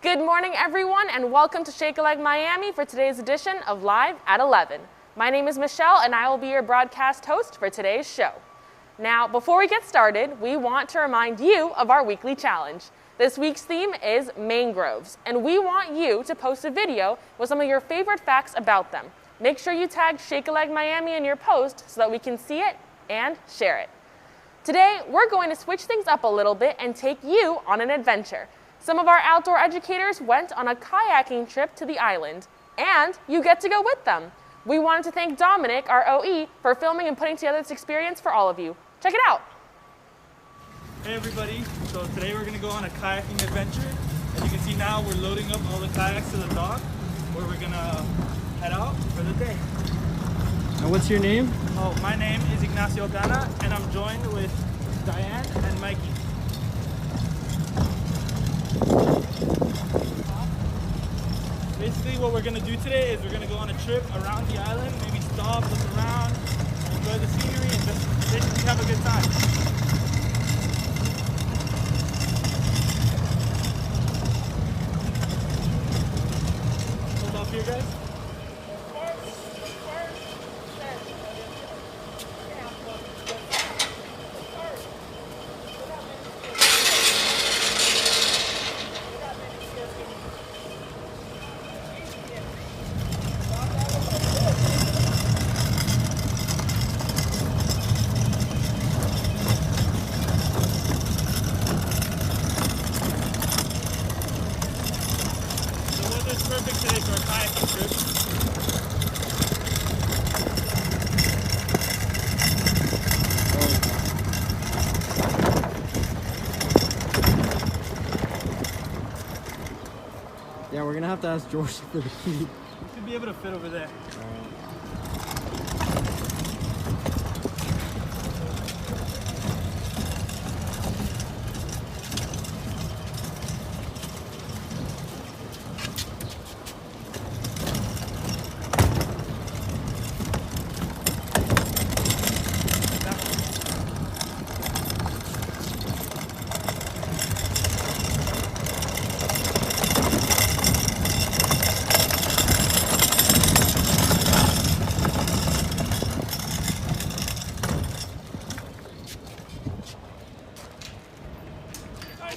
Good morning, everyone, and welcome to Shake a Leg Miami for today's edition of Live at 11. My name is Michelle, and I will be your broadcast host for today's show. Now, before we get started, we want to remind you of our weekly challenge. This week's theme is mangroves, and we want you to post a video with some of your favorite facts about them. Make sure you tag Shake a Leg Miami in your post so that we can see it and share it. Today, we're going to switch things up a little bit and take you on an adventure. Some of our outdoor educators went on a kayaking trip to the island, and you get to go with them. We wanted to thank Dominic, our OE, for filming and putting together this experience for all of you. Check it out. Hey everybody, so today we're going to go on a kayaking adventure. As you can see now, we're loading up all the kayaks to the dock where we're going to head out for the day. And what's your name? Oh, my name is Ignacio Cana, and I'm joined with Diane and Mikey. Basically what we're going to do today is we're going to go on a trip around the island, maybe stop, look around, enjoy the scenery, and just basically have a good time. Hold off here, guys. Perfect today for a kayaking trip. Yeah, we're gonna have to ask George for the key. You should be able to fit over there.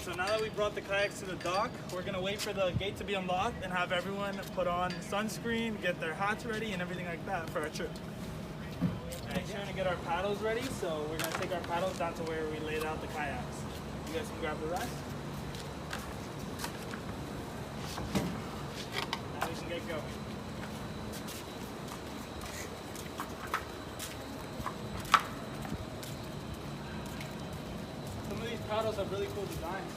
So now that we brought the kayaks to the dock, we're going to wait for the gate to be unlocked and have everyone put on sunscreen, get their hats ready, and everything like that for our trip. Make sure to get our paddles ready, so we're going to take our paddles down to where we laid out the kayaks. You guys can grab the rest. Now we can get going. Some of these paddles have really cool designs.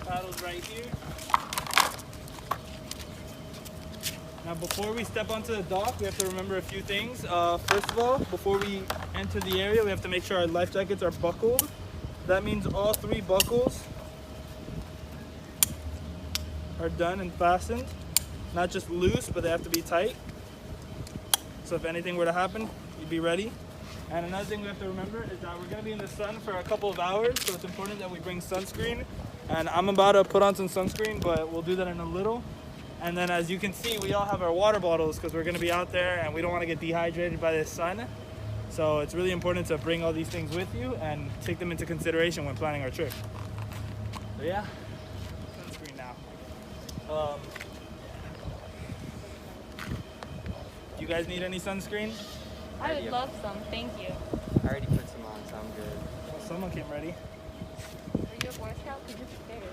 Paddles right here. Now before we step onto the dock, we have to remember a few things. First of all, before we enter the area, we have to make sure our life jackets are buckled. That means all 3 buckles are done and fastened. Not just loose, but they have to be tight. So if anything were to happen, you'd be ready. And another thing we have to remember is that we're going to be in the sun for a couple of hours, so it's important that we bring sunscreen. And I'm about to put on some sunscreen, but we'll do that in a little. And then as you can see, we all have our water bottles because we're going to be out there and we don't want to get dehydrated by the sun. So it's really important to bring all these things with you and take them into consideration when planning our trip. So yeah, sunscreen now. You guys need any sunscreen? I would love some, thank you. I already put some on, so I'm good. Well, someone came ready. Are you a Boy Scout? Could you prepare?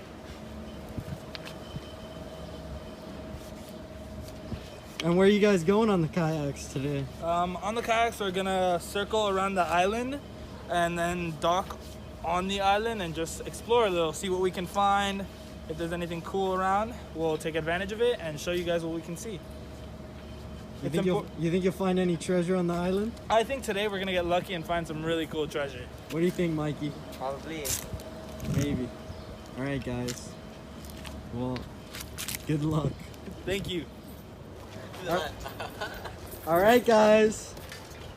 And where are you guys going on the kayaks today? On the kayaks, we're gonna circle around the island and then dock on the island and just explore a little, see what we can find, If there's anything cool around, we'll take advantage of it and show you guys what we can see. You think you'll find any treasure on the island? I think today we're gonna get lucky and find some really cool treasure. What do you think, Mikey? Probably. Maybe. All right, guys. Well, good luck. Thank you. All right, guys.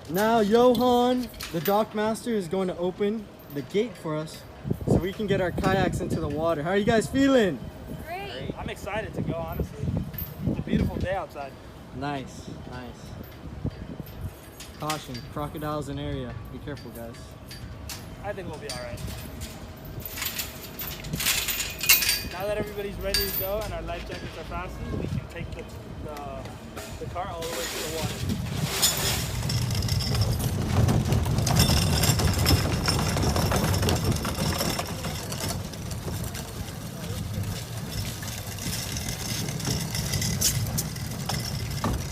Now Johan, the dock master, is going to open the gate for us so we can get our kayaks into the water. How are you guys feeling? Great. I'm excited to go, honestly. It's a beautiful day outside. Nice, nice. Caution, crocodiles in area. Be careful, guys. I think we'll be all right. Now that everybody's ready to go and our life jackets are fastened, we can take the car all the way to the water.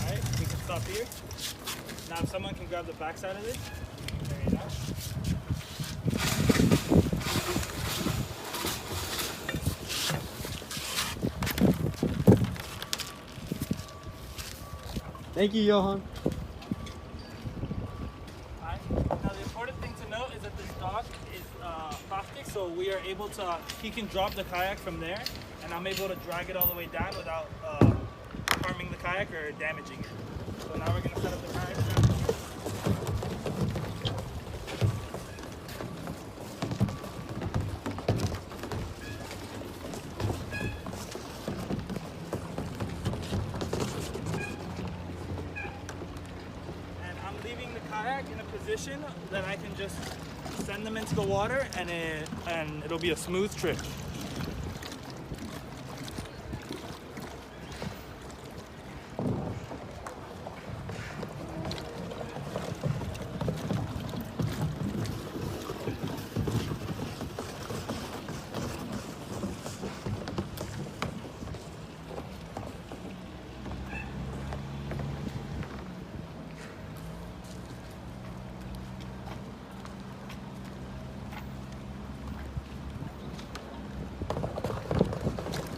Alright, we can stop here. Now if someone can grab the back side of this. There you go. Thank you, Johan. Alright. Now the important thing to note is that this dock is plastic, so we are able to, he can drop the kayak from there, and I'm able to drag it all the way down without harming the kayak or damaging it. So now we're going to set up the kayak. In a position that I can just send them into the water and it'll be a smooth trip.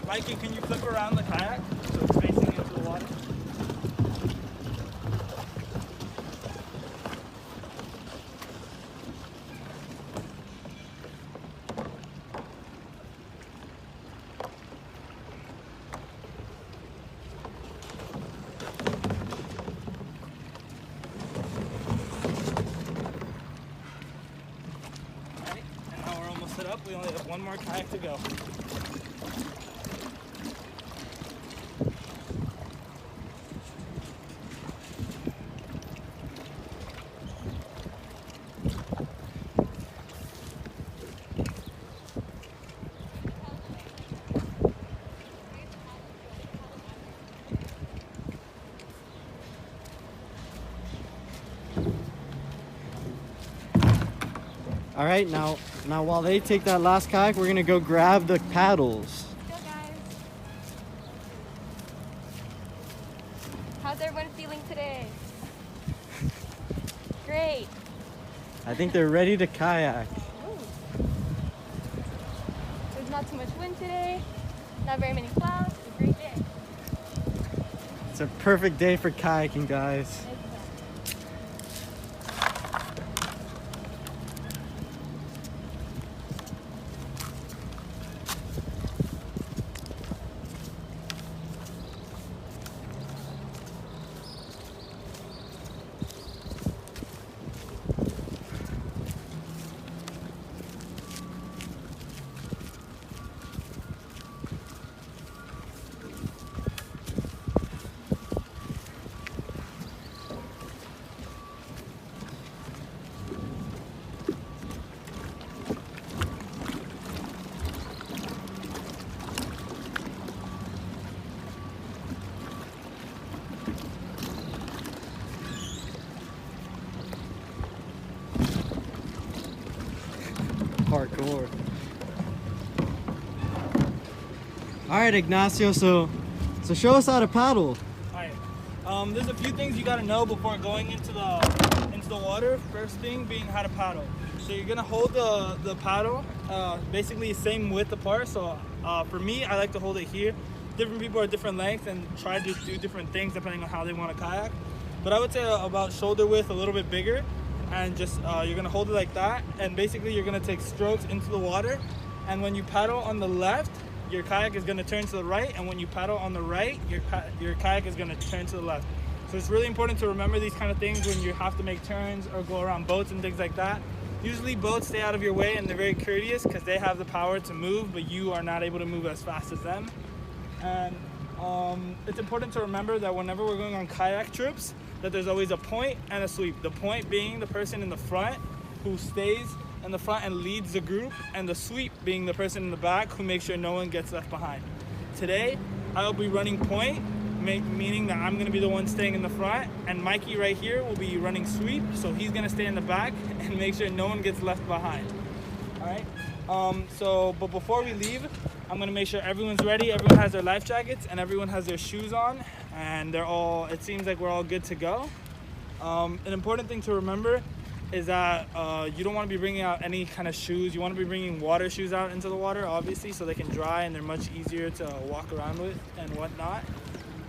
Mikey, can you flip around the kayak so it's facing into the water? Alright, and now we're almost set up. We only have one more kayak to go. All right, now while they take that last kayak, we're gonna go grab the paddles. Go, guys. How's everyone feeling today? Great. I think they're ready to kayak. Ooh. There's not too much wind today. Not very many clouds. It's a great day. It's a perfect day for kayaking, guys. Parkour. All right, Ignacio. So show us how to paddle. Alright. There's a few things you gotta know before going into the the water, first thing being how to paddle. So you're gonna hold the paddle basically same width apart. So for me, I like to hold it here. Different people are different lengths and try to do different things depending on how they want to kayak. But I would say about shoulder width, a little bit bigger, and just you're gonna hold it like that. And basically you're gonna take strokes into the water. And when you paddle on the left, your kayak is gonna turn to the right. And when you paddle on the right, your kayak is gonna turn to the left. So it's really important to remember these kind of things when you have to make turns or go around boats and things like that. Usually boats stay out of your way and they're very courteous because they have the power to move, but you are not able to move as fast as them. And it's important to remember that whenever we're going on kayak trips, that there's always a point and a sweep. The point being the person in the front who stays in the front and leads the group, and the sweep being the person in the back who makes sure no one gets left behind. Today, I'll be running point, meaning that I'm gonna be the one staying in the front, and Mikey right here will be running sweep, so he's gonna stay in the back and make sure no one gets left behind. All right? But before we leave, I'm gonna make sure everyone's ready, everyone has their life jackets, and everyone has their shoes on, and it seems like we're all good to go. An important thing to remember is that you don't want to be bringing out any kind of shoes. You want to be bringing water shoes out into the water, obviously, so they can dry and they're much easier to walk around with and whatnot.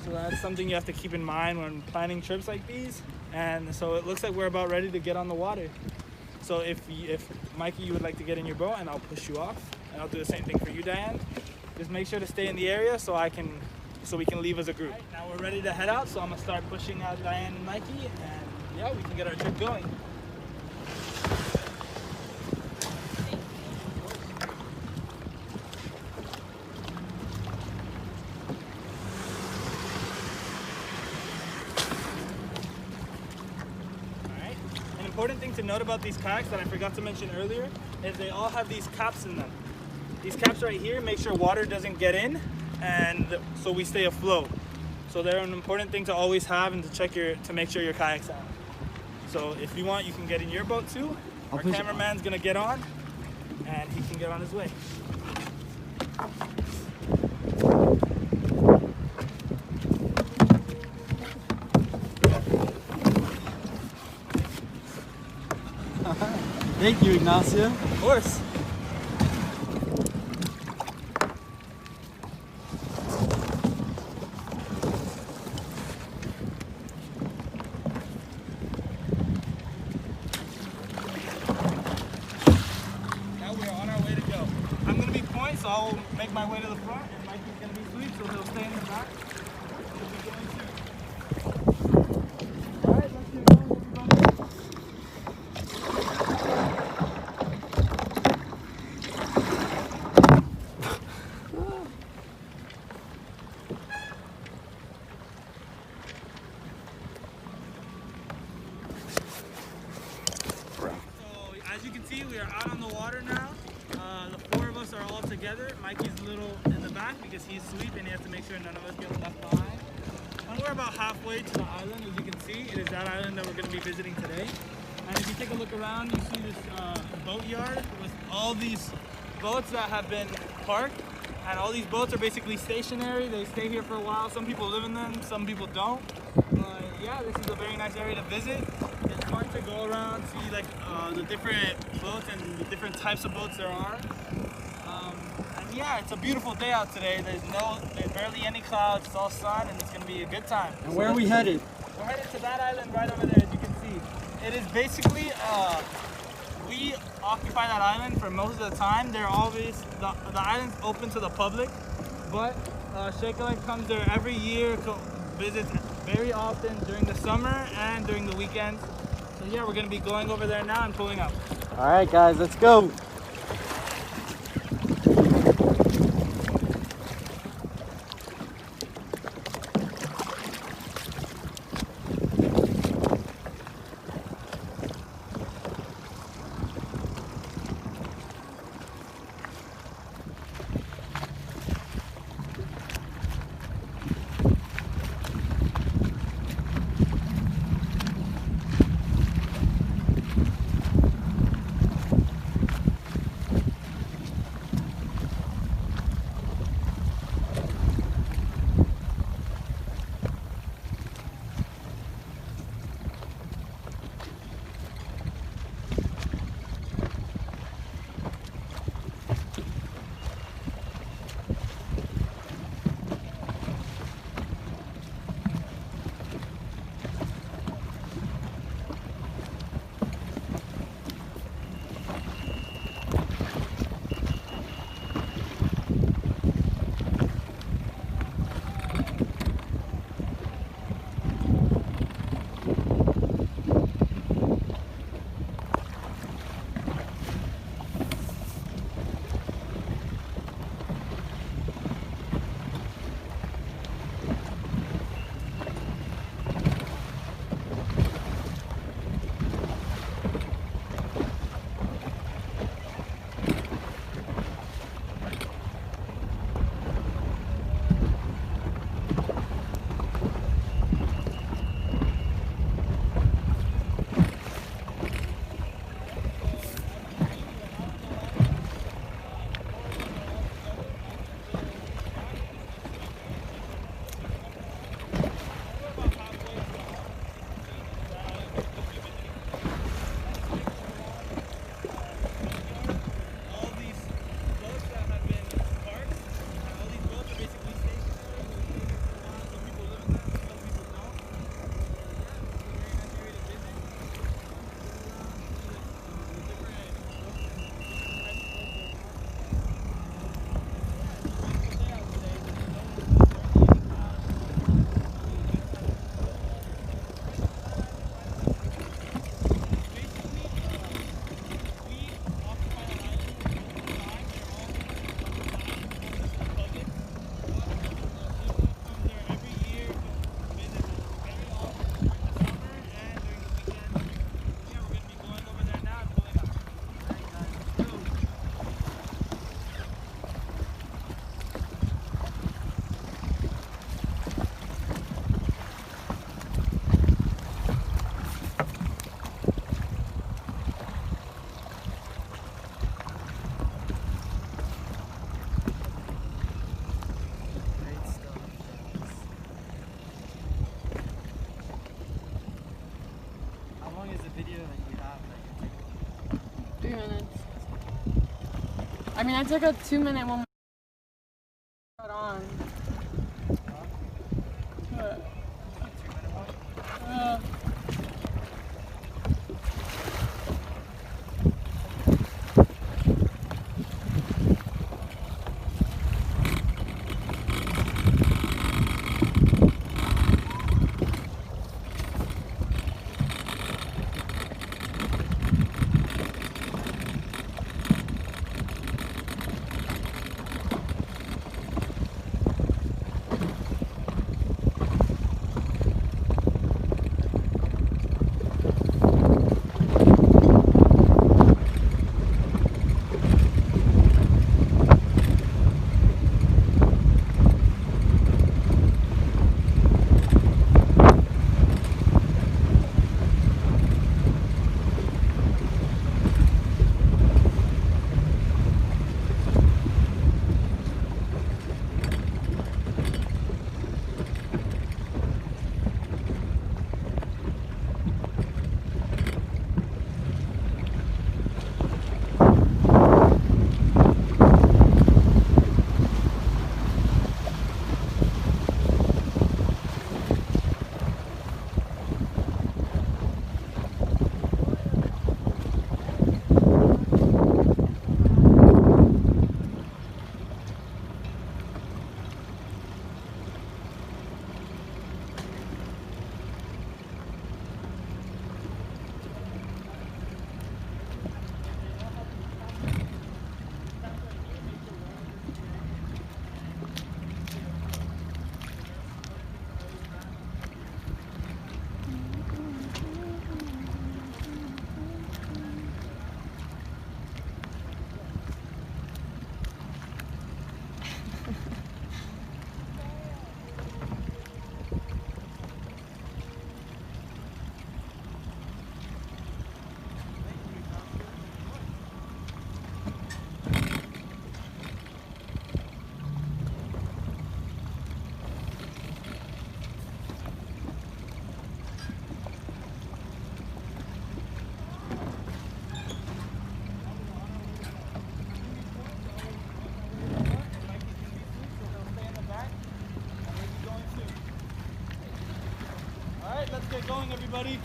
So that's something you have to keep in mind when planning trips like these. And so it looks like we're about ready to get on the water. So if Mikey, you would like to get in your boat, and I'll push you off, and I'll do the same thing for you, Diane. Just make sure to stay in the area so we can leave as a group. Right, now we're ready to head out, so I'm gonna start pushing out Diane and Mikey, and yeah, we can get our trip going. An important thing to note about these kayaks that I forgot to mention earlier is they all have these caps in them. These caps right here make sure water doesn't get in, and so we stay afloat. So they're an important thing to always have and to make sure your kayak's out. So if you want, you can get in your boat too. Our cameraman's gonna get on, and he can get on his way. Thank you, Ignacio. Of course. Now we are on our way to go. I'm going to be point, so I'll make my way to the front, and Mikey's going to be sweep, so he'll stay in the back. All right, let's get going, everybody. As you can see, we are out on the water now. The four of us are all together. Mikey's a little in the back because he's asleep and he has to make sure none of us get left behind. And we're about halfway to the island. As you can see, it is that island that we're going to be visiting today. And if you take a look around, you see this boat yard with all these boats that have been parked. And all these boats are basically stationary. They stay here for a while. Some people live in them, some people don't. Yeah, this is a very nice area to visit. It's fun to go around, see like the different boats and the different types of boats there are. And yeah, it's a beautiful day out today. There's barely any clouds. It's all sun, and it's gonna be a good time. And where are we headed? We're headed to that island right over there, as you can see. It is basically we occupy that island for most of the time. They're always the island's open to the public, but Shake-a-Leg comes there every year to visit very often during the summer and during the weekends. So yeah, we're gonna be going over there now and pulling up. All right, guys, let's go. I mean, I took a 2-minute one. On. Let's get going, everybody.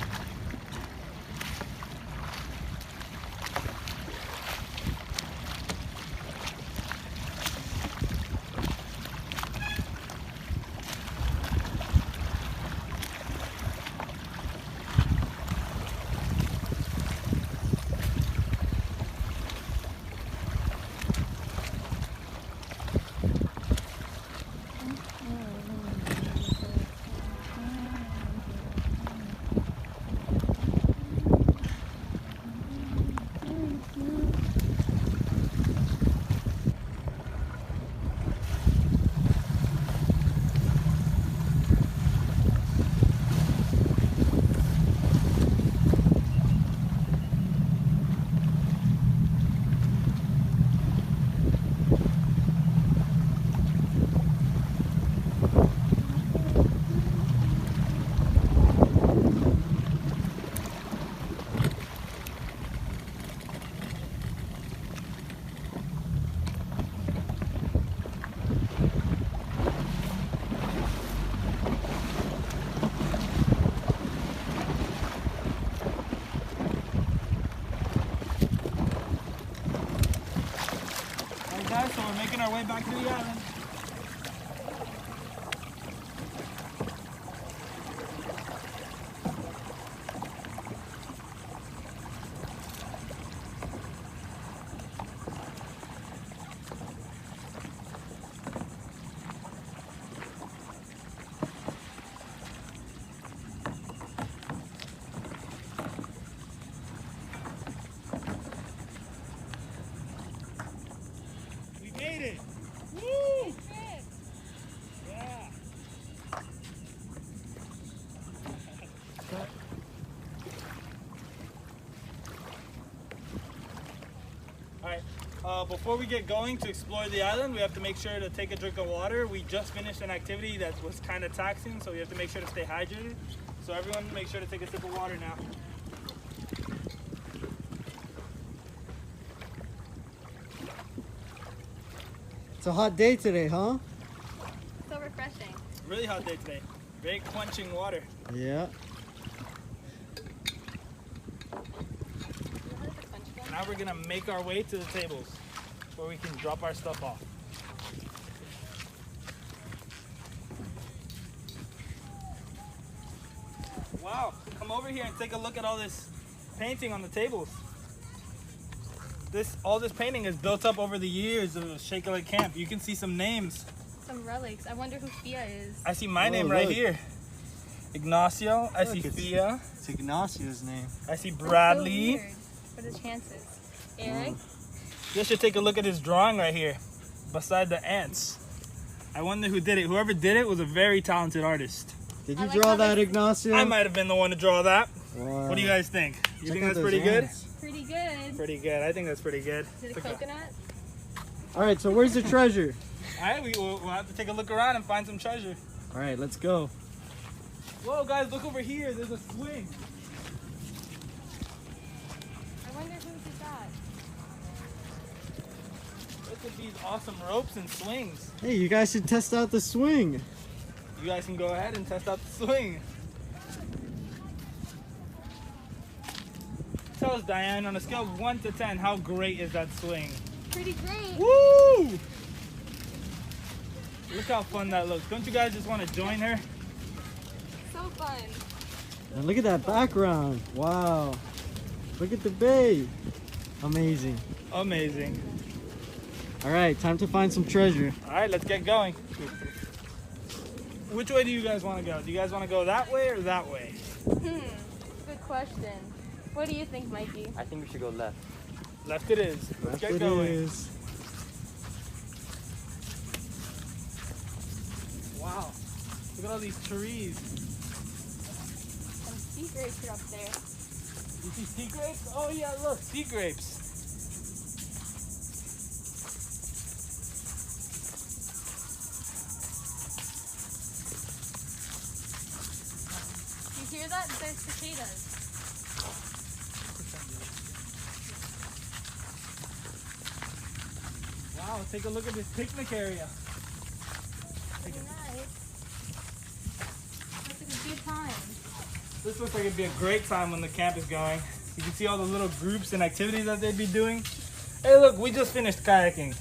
So we're making our way back to the island. We made it! Woo! Yeah! Alright, before we get going to explore the island, we have to make sure to take a drink of water. We just finished an activity that was kind of taxing, so we have to make sure to stay hydrated. So everyone make sure to take a sip of water now. It's a hot day today, huh? So refreshing. Really hot day today. Very quenching water. Yeah. Now we're gonna make our way to the tables where we can drop our stuff off. Wow, come over here and take a look at all this painting on the tables. All this painting is built up over the years of Shake a Leg Camp. You can see some names. Some relics. I wonder who Fia is. I see my Whoa, name right look. here. Ignacio. I see Look, it's- Fia. It's Ignacio's name. I see That's so Bradley. weird. What are the chances? Eric? You should take a look at his drawing right here, beside the ants. I wonder who did it. Whoever did it was a very talented artist. Did I you like draw how that, they- Ignacio? I might have been the one to draw that. Wow. What do you guys think? You Check think out that's those pretty good? ants. Pretty good. Pretty good. I think that's pretty good. Is it a It's okay. coconut? All right, so where's the treasure? All right, we'll have to take a look around and find some treasure. All right, let's go. Whoa, guys, look over here. There's a swing. I wonder who did that. Look at these awesome ropes and swings. Hey, you guys should test out the swing. You guys can go ahead and test out the swing. Tell us, Diane, on a scale of 1 to 10, how great is that swing? Pretty great. Woo! Look how fun that looks. Don't you guys just want to join her? So fun. And look at that background. Wow. Look at the bay. Amazing. Amazing. All right, time to find some treasure. All right, let's get going. Which way do you guys want to go? Do you guys want to go that way or that way? Good question. What do you think, Mikey? I think we should go left. Left it is. Let's Left get it going. is. Wow. Look at all these trees. Some sea grapes are up there. You see sea grapes? Oh yeah, look, sea grapes. You hear that? There's cicadas. Wow, take a look at this picnic area. Pretty nice. Looks like a good time. This looks like it'd be a great time when the camp is going. You can see all the little groups and activities that they'd be doing. Hey look, we just finished kayaking.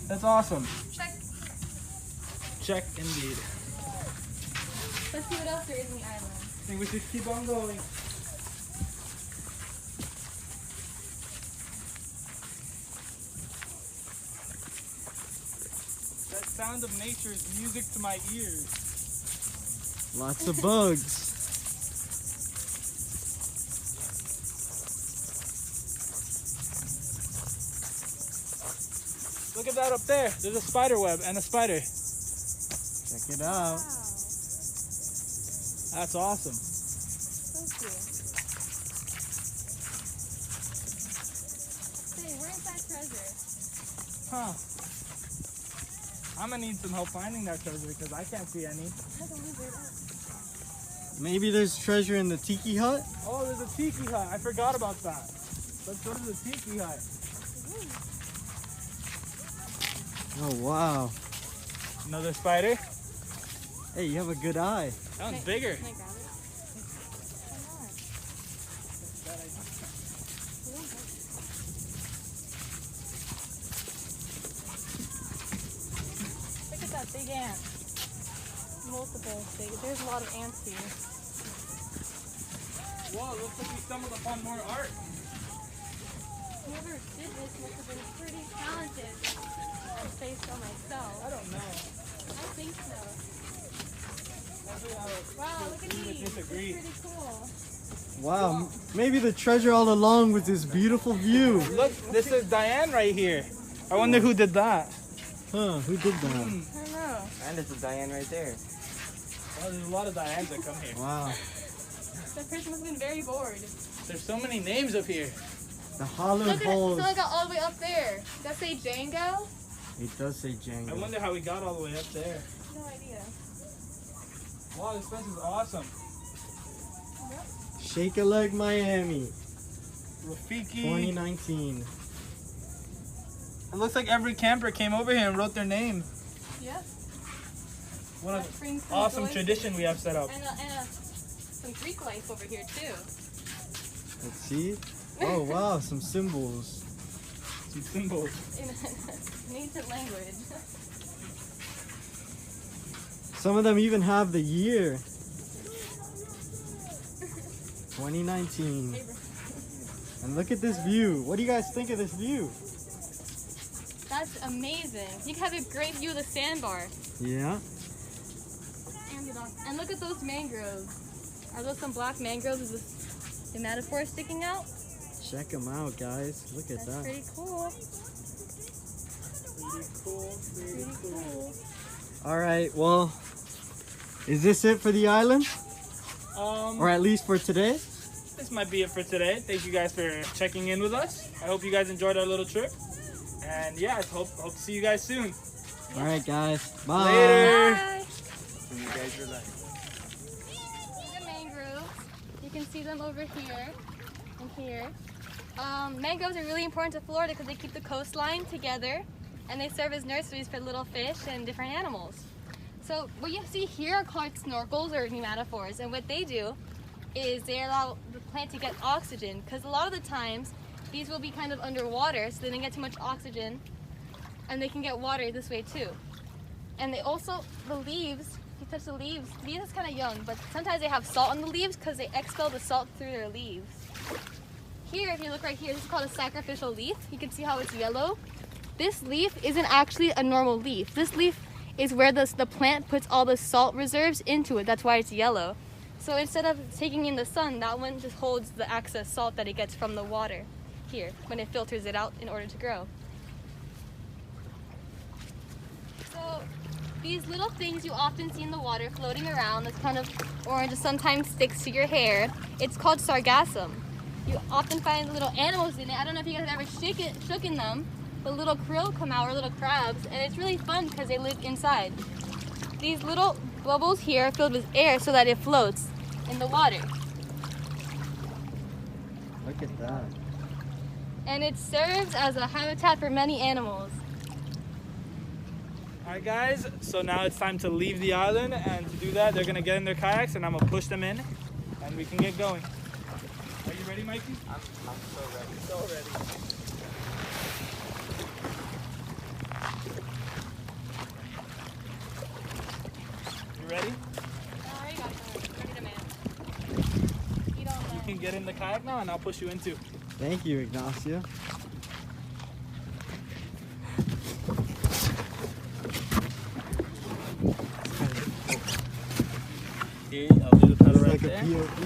That's awesome. Check. Check indeed. Let's see what else there is in the island. I think we should keep on going. That sound of nature is music to my ears. Lots of bugs. Look at that up there. There's a spider web and a spider. Check it out. Wow. That's awesome. So cool. Hey, where's that treasure? Huh. I'm gonna need some help finding that treasure because I can't see any. There's a lizard. Maybe there's treasure in the tiki hut? Oh, there's a tiki hut. I forgot about that. Let's go to the tiki hut. Oh, wow. Another spider. Hey, you have a good eye. That one's bigger. Can I grab it? Look at that big ant. Multiple big. There's a lot of ants here. Whoa, looks like we stumbled upon more art. Whoever did this must have been pretty talented. I'd say so myself. I don't know. I think so. Definitely have Wow, look at We would these. That's disagree. pretty cool. Wow, maybe the treasure all along was this beautiful view. Look, this is Diane right here. I wonder who did that. Huh, who did that? I don't know. And there's a Diane right there. Oh, there's a lot of Dianes that come here. Wow, That person must have been very bored. There's so many names up here. the hollowed Look at it. holes. Someone got all the way up there. Does that say Django? It does say I Django. wonder how we got all the way up there. No idea. Wow, this place is awesome. Shake a Leg Miami, Rafiki. 2019. It looks like every camper came over here and wrote their name. Yeah. One That of brings the some awesome joy. tradition we have set up. And some Greek life over here too. Let's see. Oh wow, some symbols. Some symbols. In ancient language. Some of them even have the year. 2019. And look at this view. What do you guys think of this view? That's amazing. You can have a great view of the sandbar. Yeah. And look at those mangroves. Are those some black mangroves? Is this the metaphor sticking out? Check them out, guys. Look at That's that. pretty cool. Pretty cool. All right, well, is this it for the island? Or at least for today? This might be it for today. Thank you guys for checking in with us. I hope you guys enjoyed our little trip. And yeah, I hope to see you guys soon. All right, guys. Bye. Later. Bye. You guys relax. See the mangroves. You can see them over here and here. Mangroves are really important to Florida because they keep the coastline together and they serve as nurseries for little fish and different animals. So what you see here are called snorkels or nematophores, and what they do is they allow the plant to get oxygen, because a lot of the times these will be kind of underwater, so they don't get too much oxygen, and they can get water this way too. And they also, the leaves, you touch the leaves is kind of young, but sometimes they have salt on the leaves because they expel the salt through their leaves. Here, if you look right here, this is called a sacrificial leaf. You can see how it's yellow. This leaf isn't actually a normal leaf. This leaf is where the plant puts all the salt reserves into it. That's why it's yellow. So instead of taking in the sun, that one just holds the excess salt that it gets from the water here when it filters it out in order to grow. So these little things you often see in the water floating around, that's kind of orange and sometimes sticks to your hair, it's called sargassum. You often find little animals in it. I don't know if you guys have ever shooken them, but little krill come out, or little crabs, and it's really fun because they live inside. These little bubbles here are filled with air so that it floats in the water. Look at that. And it serves as a habitat for many animals. Alright guys, so now it's time to leave the island, and to do that they're going to get in their kayaks and I'm going to push them in and we can get going. Are you ready, Mikey? I'm so ready. So ready. You ready? Alright, got it. Ready to man. You don't You can get in the kayak now and I'll push you in too. Thank you, Ignacio. Here, I'll do the pedal It's right like there. a POV.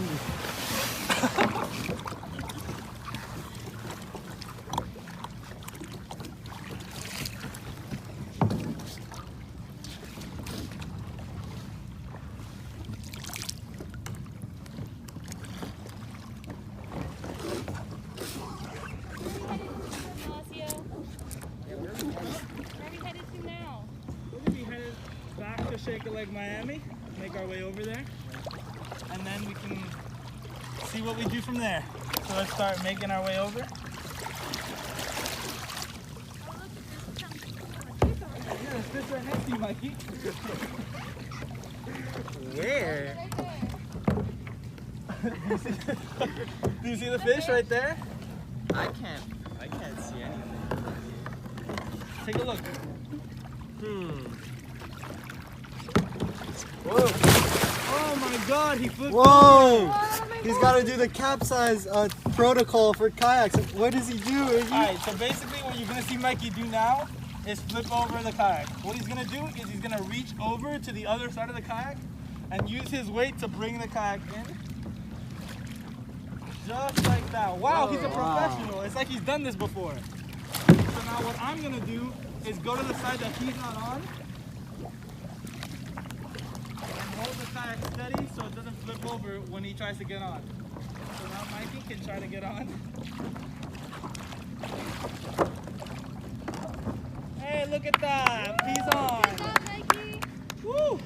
Where are we headed to now? We're going to be headed back to Shake a Leg, Miami. Make our way over there. And then we can see what we do from there. So let's start making our way over. Yeah, there's fish right next to you, Mikey. Where? Right there. Do you see the fish right there? I can't see anything. Take a look. Whoa! Oh my god, he flipped Whoa! Oh my He's God. got to do the capsize protocol for kayaks. What does he do, Iggy? Alright, so basically what you're gonna see Mikey do now is flip over the kayak. What he's gonna do is he's gonna reach over to the other side of the kayak and use his weight to bring the kayak in. Just like that. Wow, he's a Wow. professional. It's like he's done this before. So now what I'm gonna do is go to the side that he's not on and hold the kayak steady so it doesn't flip over when he tries to get on. So now Mikey can try to get on. Hey, look at that. He's on. Good job, Mikey. Woo!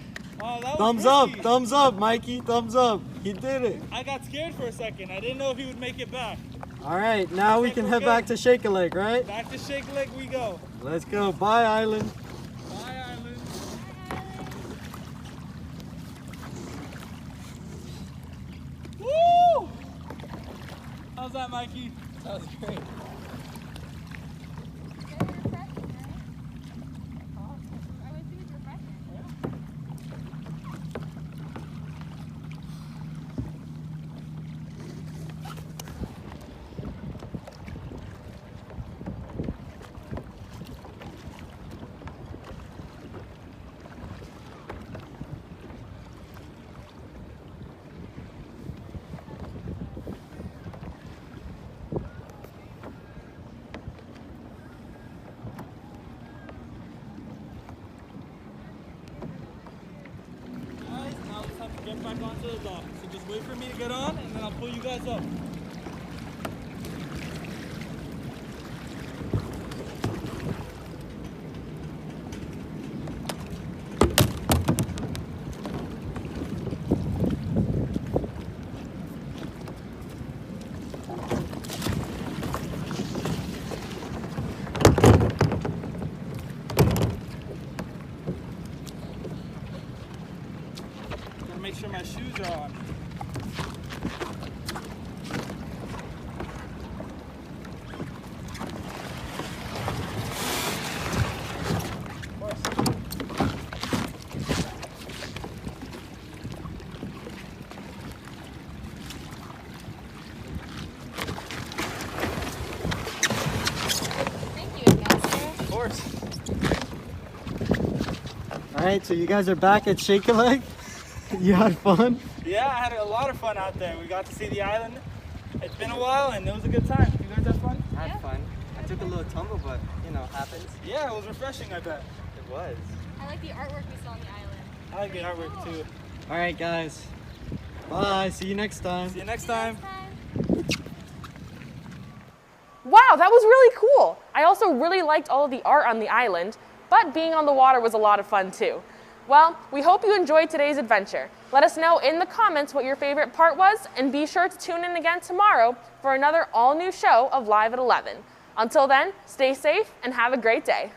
Oh, that was Thumbs risky. up, Mikey, thumbs up. He did it. I got scared for a second. I didn't know if he would make it back. All right, now we think can we're head good. back to Shake a Leg, right? Back to Shake Leg we go. Let's go. Bye, Island. Bye, Island. Woo! How's that, Mikey? That was great. Guys, now it's time to get back onto the dock. So just wait for me to get on and then I'll pull you guys up. Gotta make sure my shoes are on. Thank you, Master. Of course. All right, so you guys are back at Shake a Leg. You had fun? Yeah, I had a lot of fun out there. We got to see the island. It's been a while and it was a good time. You guys have fun? I had fun. I took a little tumble, but you know, happens. Yeah, it was refreshing, I bet. It was. I like the artwork we saw on the island. I like the artwork too. All right, guys. Bye. See you next time. See you next time. Wow, that was really cool. I also really liked all of the art on the island, but being on the water was a lot of fun too. Well, we hope you enjoyed today's adventure. Let us know in the comments what your favorite part was, and be sure to tune in again tomorrow for another all-new show of Live at 11. Until then, stay safe and have a great day.